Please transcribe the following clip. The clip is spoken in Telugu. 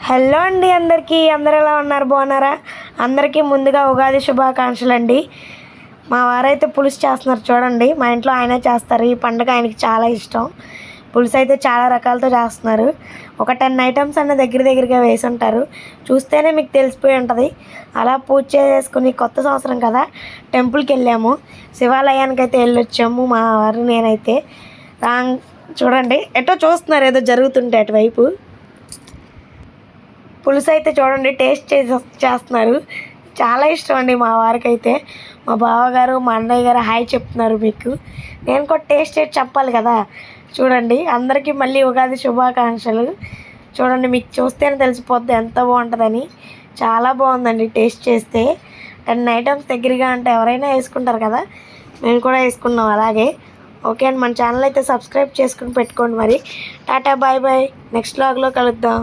హలో అండి, అందరూ ఎలా ఉన్నారు? బాగున్నారా? అందరికీ ముందుగా ఉగాది శుభాకాంక్షలు అండి. మా వారైతే పులుసు చేస్తున్నారు చూడండి. మా ఇంట్లో ఆయనే చేస్తారు. ఈ పండుగ ఆయనకి చాలా ఇష్టం. పులుసు అయితే చాలా రకాలతో చేస్తున్నారు. ఒక 10 ఐటమ్స్ అన్న దగ్గరగా వేసి ఉంటారు. చూస్తేనే మీకు తెలిసిపోయి ఉంటుంది. అలా పూజ చేసుకుని కొత్త సంవత్సరం కదా, టెంపుల్కి వెళ్ళాము. శివాలయానికి అయితే వెళ్ళొచ్చాము మా వారు నేనైతే. చూడండి ఎటో చూస్తున్నారు, ఏదో జరుగుతుంటే అటువైపు. పులుసు అయితే చూడండి టేస్ట్ చేస్తున్నారు. చాలా ఇష్టం అండి మా వారికి అయితే. మా బావగారు మా అన్నయ్య గారు హాయ్ చెప్తున్నారు మీకు. నేను కూడా టేస్ట్ చేసి చెప్పాలి కదా. చూడండి అందరికీ మళ్ళీ ఉగాది శుభాకాంక్షలు. చూడండి మీకు చూస్తేనే తెలిసిపోద్ది ఎంత బాగుంటుందని. చాలా బాగుందండి టేస్ట్ చేస్తే. 10 ఐటమ్స్ దగ్గరగా అంటే ఎవరైనా వేసుకుంటారు కదా, మేము కూడా వేసుకున్నాం అలాగే. ఓకే అండి, మన ఛానల్ అయితే సబ్స్క్రైబ్ చేసుకుని పెట్టుకోండి మరి. టాటా బాయ్ బాయ్, నెక్స్ట్ వ్లాగ్లో కలుద్దాం.